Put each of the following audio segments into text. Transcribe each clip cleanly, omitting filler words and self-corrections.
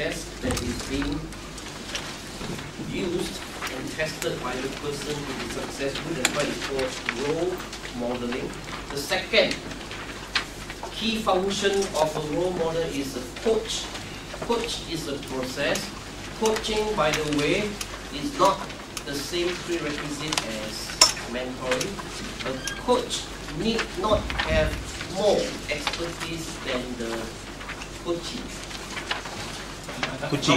process that is being used and tested by the person to be successful. That's why it's called role modeling. The second key function of a role model is a coach. Coach is a process. Coaching, by the way, is not the same prerequisite as mentoring. A coach need not have more expertise than the coachee. Coachee.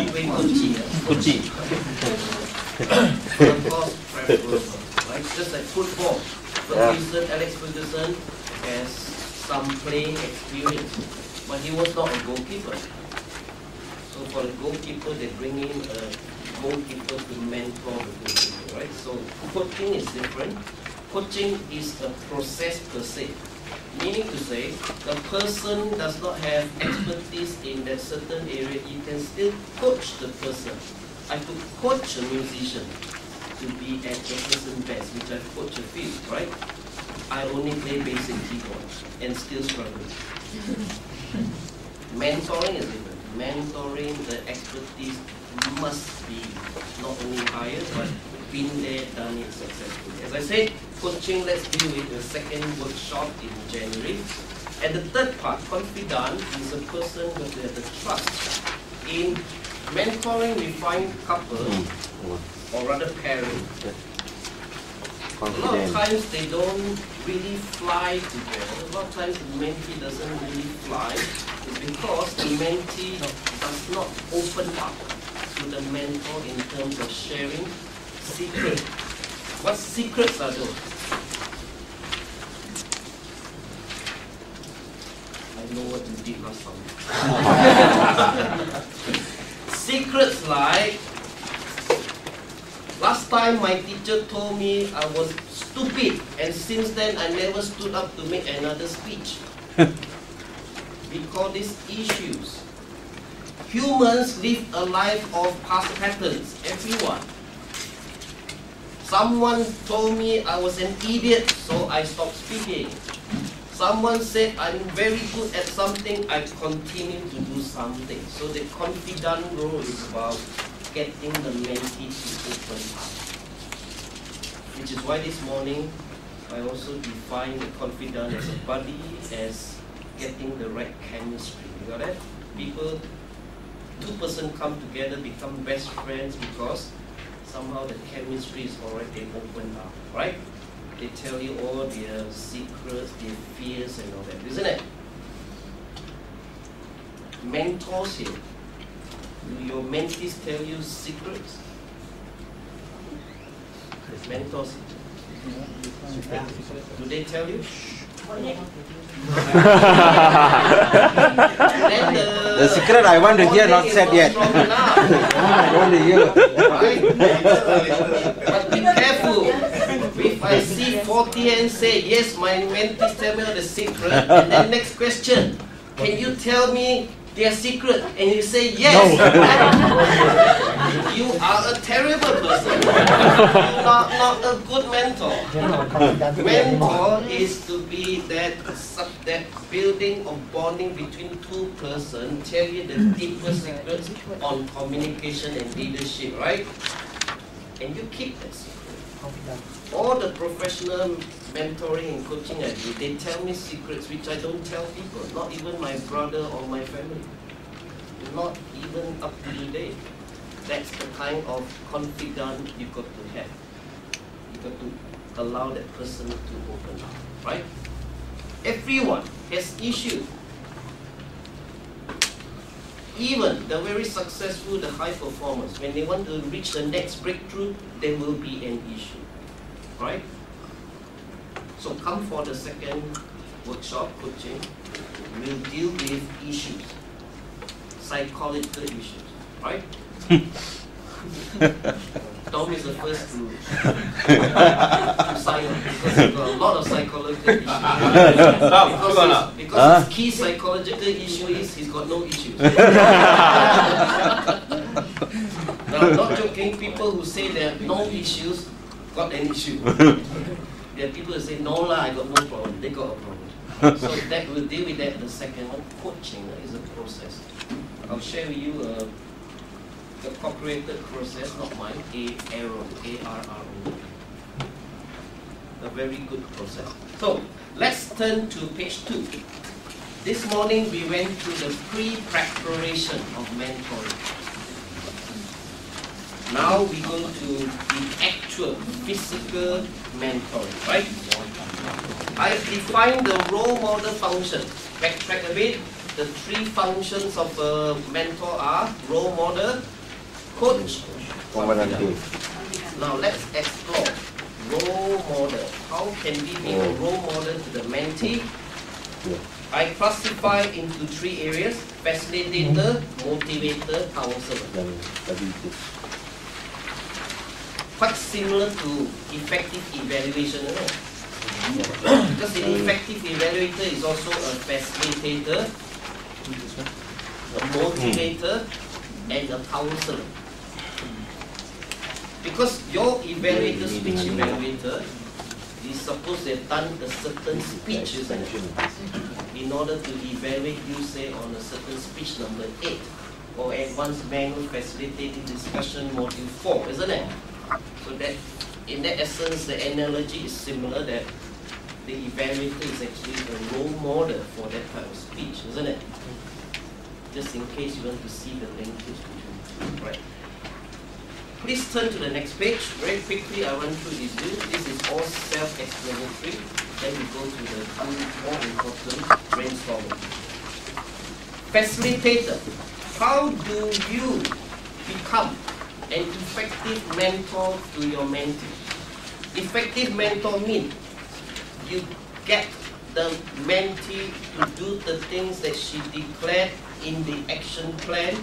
Of course, preferable, right? Just like football. Alex Ferguson has some playing experience, but he was not a goalkeeper. So for the goalkeeper, they bring in a goalkeeper to mentor the goalkeeper, right? So coaching is different. Coaching is a process per se. Meaning to say, the person does not have expertise in that certain area, you can still coach the person. I could coach a musician to be at the person's best, which I've coached a few, right? I only play basic keyboard and still struggle. Mentoring is different. Mentoring, the expertise must be not only higher, but been there, done it successfully. As I said, coaching, let's deal with the second workshop in January. And the third part, confidant, is a person who has the trust. In mentoring, we find couple, or rather parents. A lot of times they don't really fly together. A lot of times the mentee doesn't really fly. It's because the mentee does not open up to the mentor in terms of sharing secrets. What secrets are those? I know what you did last time. Secrets like, last time my teacher told me I was stupid, and since then I never stood up to make another speech. We call these issues. Humans live a life of past patterns, everyone. Someone told me I was an idiot, so I stopped speaking. Someone said I'm very good at something, I continue to do something. So the confidant role is about getting the mentee to open up. Which is why this morning I also define the confidant as a buddy, as getting the right chemistry. You got that? People, two persons come together, become best friends because somehow the chemistry is already opened up, right? They tell you all their secrets, their fears and all that, isn't it? Mentors here. Do your mentees tell you secrets? Mentors. Do they tell you? The secret I want to hear not said yet. I want to hear. But be careful. If I see 40 and say, yes, my mentees tell me the secret, and then next question, can you tell me their secret? And you say yes. No. You are a terrible person. You are not a good mentor. Mentor is to be that building of bonding between two persons, tell you the deeper secrets on communication and leadership, right? And you keep that secret. All the professional mentoring and coaching I do, they tell me secrets which I don't tell people, not even my brother or my family. Not even up to today. That's the kind of confidant you got to have. You got to allow that person to open up, right? Everyone has issues. Even the very successful, the high performers, when they want to reach the next breakthrough, there will be an issue, right? So come for the second workshop, coaching. We'll deal with issues, psychological issues, right? Tom is the first to sign up because he's got a lot of psychological issues. Because his key psychological issue is he's got no issues. Now, I'm not joking, people who say they have no issues got an issue. There are people who say, no lah, I got no problem. They got a problem. So that we'll deal with that. The second one, coaching is a process. I'll share with you a the calculated process, not mine, ARRO. A very good process. So, let's turn to page 2. This morning we went through the pre-preparation of mentoring. Now we go to the actual physical mentoring, right? I've defined the role model function. Backtrack a bit. The 3 functions of a mentor are role model, coach, confidant. Now let's explore role model. How can we be a role model to the mentee? I classify into 3 areas: facilitator, motivator, counselor. Quite similar to effective evaluation, you know? Because the effective evaluator is also a facilitator, a motivator, and a counselor. Because your evaluator, speech evaluator, is supposed to have done a certain speech, isn't it? In order to evaluate you, say, on a certain speech number 8, or advanced manual facilitating discussion module 4, isn't it? So that, in that essence, the analogy is similar, that the evaluator is actually a role model for that type of speech, isn't it? Just in case you want to see the linkage between the 2, right? Please turn to the next page. Very quickly, I run through this view. This is all self-explanatory. Then we go to the 2 more important brainstorming. Facilitator. How do you become an effective mentor to your mentee? Effective mentor means you get the mentee to do the things that she declared in the action plan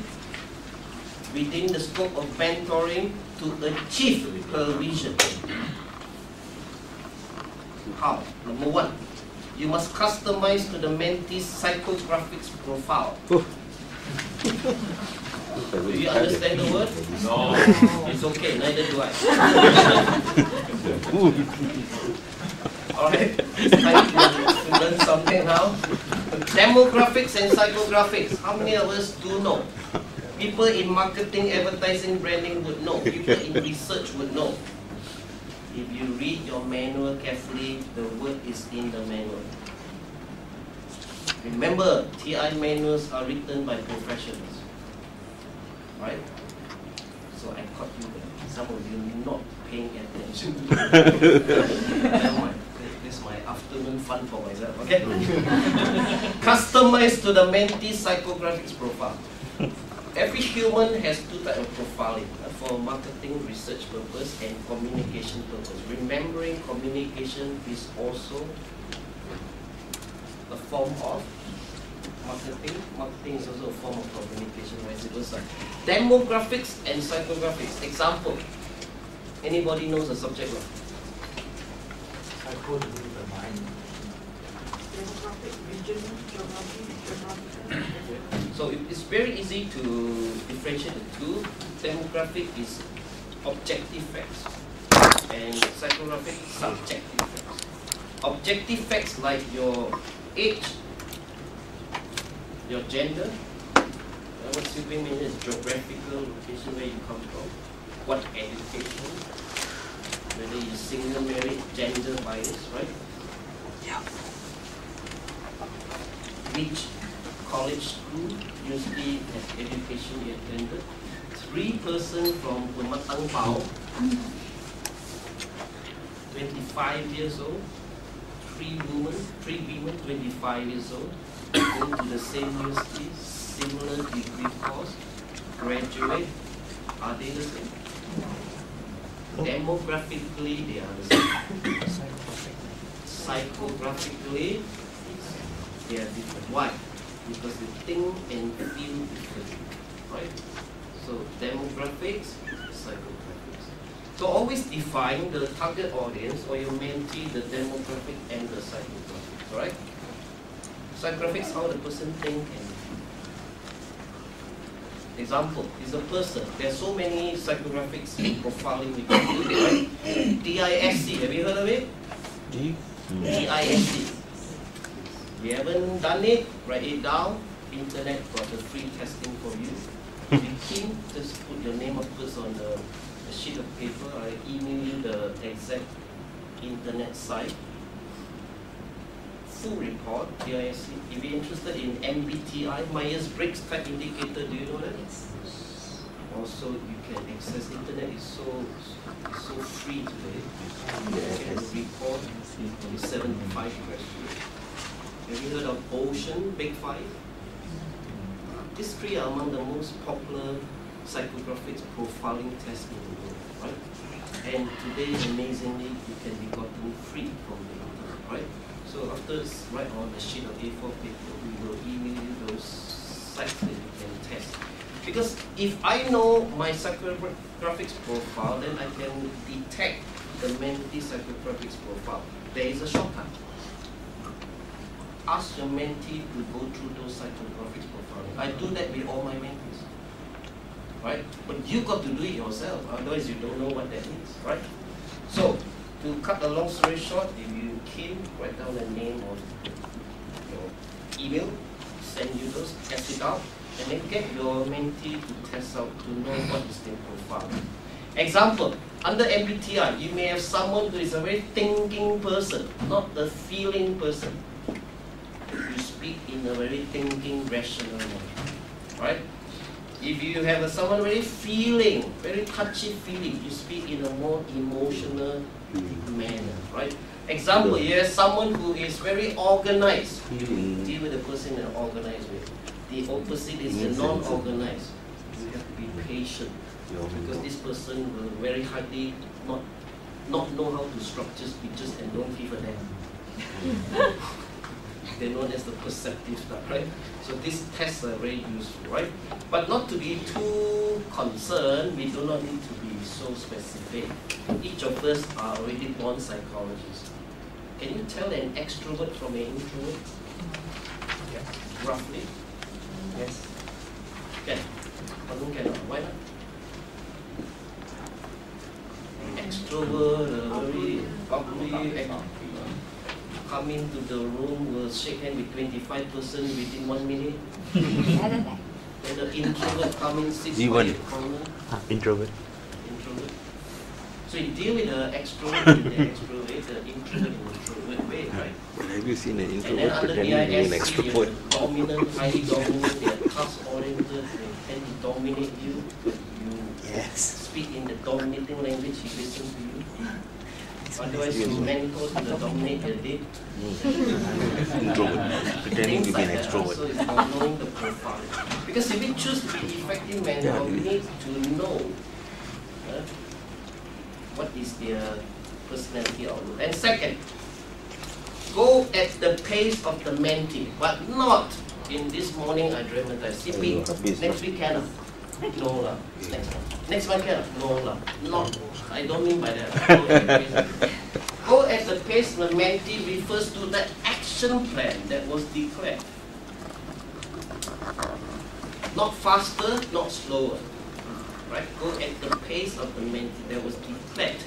within the scope of mentoring to achieve her vision. How? Number 1, you must customize to the mentee's psychographics profile. Do you understand the word? No. It's okay, neither do I. Alright, it's time to learn something now. Demographics and psychographics. How many of us do know? People in marketing, advertising, branding would know. People in research would know. If you read your manual carefully, the word is in the manual. Remember, TI manuals are written by professionals. Right? So I caught you there. Some of you not paying attention. Never mind. This is my afternoon fun for myself, okay? Customize to the mentee's psychographics profile. Every human has 2 types of profiling, for marketing, research purpose, and communication purpose. Remembering communication is also a form of marketing. Marketing is also a form of communication, vice versa. Demographics and psychographics. Example. Anybody knows the subject matter? Psychology of the mind. Demographic, region, geography. So it's very easy to differentiate the 2. Demographic is objective facts, and psychographic subjective facts. Objective facts like your age, your gender, what sleeping means is geographical location where you come from, what education, whether you're single, married, gender bias, right? Yeah. Which college school, university education you attended. 3 person from Pematang Pao, 25 years old. 3 women, 25 years old, go to the same university, similar degree course, graduate. Are they the same? Demographically, they are the same. Psychographically, they are different. Why? Because they think and feel differently, right? So demographics, psychographics. So always define the target audience or your mentee, the demographic and the psychographics, right? Psychographics, how the person think and feel. Example is a person. There are so many psychographics profiling we can do, right? DISC, have you heard of it? DISC. If you haven't done it, write it down. Internet got a free testing for you. If you're keen, just put your name of course on the sheet of paper. I email you the exact internet site. Full report, DISC. If you're interested in MBTI, Myers-Briggs type indicator, do you know that? Yes. Also, you can access internet. It's so free today. You can report 75 questions. Have you heard of Ocean Big Five? These three are among the most popular psychographics profiling tests in the world, right? And today, amazingly, you can be gotten free from the internet, right? So after it's right on a sheet of A4 paper, we will email you those sites that you can test. Because if I know my psychographics profile, then I can detect the mentee psychographics profile. There is a shortcut. Ask your mentee to go through those psychographics profiling. I do that with all my mentees, right? But you got to do it yourself, otherwise you don't know what that means, right? So, to cut a long story short, if you keen, write down the name of your email, send you those, test it out, and then get your mentee to test out to know what is their profile. Example, under MBTI, you may have someone who is a very thinking person, not the feeling person. You speak in a very thinking, rational manner, right? If you have someone very feeling, very touchy feeling, you speak in a more emotional manner, right? Example, you have someone who is very organized. You deal with the person in an organized way. The opposite is the non-organized. You have to be patient because this person will very hardly not know how to structure speeches and don't give a damn. They're known as the perceptive stuff, right? So these tests are very useful, right? But not to be too concerned, we do not need to be so specific. Each of us are already born psychologists. Can you tell an extrovert from an introvert? Yes. Roughly? Yes. Can? Cannot. Why not? Extrovert, very bubbly, come into the room, will shake hand with 25 person within 1 minute. And the introvert come in, sits in the corner. Introvert. So you deal with the extrovert with the extrovert, the introvert in the introvert way, right? Well, have you seen an And then introvert under pretending to be an DISC, extrovert? you're dominant, highly dominant, they're task-oriented, they tend to dominate you, but you speak in the dominating language, he listens to you. Otherwise, you mentor to the dominate the day. Introvert. Pretending to be an extrovert. So it's about knowing the profile. Because if we choose to be effective mentor, we need to know what is their personality outlook. And second, go at the pace of the mentee, but not in this morning I dramatize. CP, next week cannot. No lah. Next one cannot. No lah. Not. I don't mean by that. Go at the pace the mentee refers to the action plan that was declared. Not faster, not slower. Right? Go at the pace of the mentee that was declared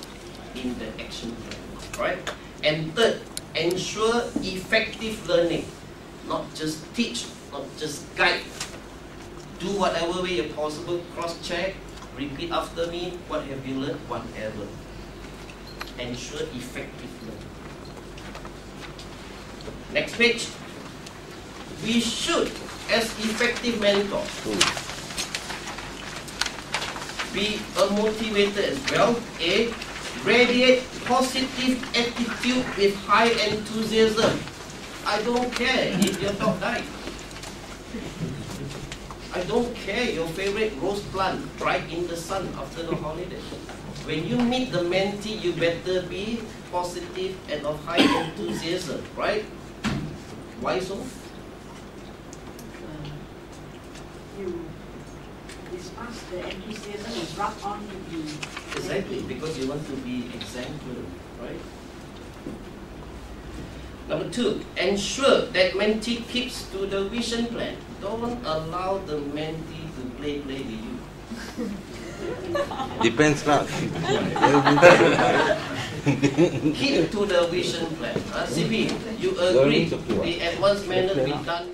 in the action plan. Right? And third, ensure effective learning. Not just teach, not just guide. Do whatever way possible, cross-check, repeat after me, what have you learned, whatever. Ensure effective learning. Next page. We should, as effective mentors, be a motivator as well. A, radiate positive attitude with high enthusiasm. I don't care if your dog died. I don't care your favorite rose plant dried in the sun after the holiday. When you meet the mentee, you better be positive and of high enthusiasm, right? Why so? You discuss the enthusiasm is rub on to be. Exactly, because you want to be exemplary, right? Number two, ensure that mentee keeps to the vision plan. Don't allow the mentee to play with you. Depends lah. Keep to the vision plan. CP, you agree the advanced manner be done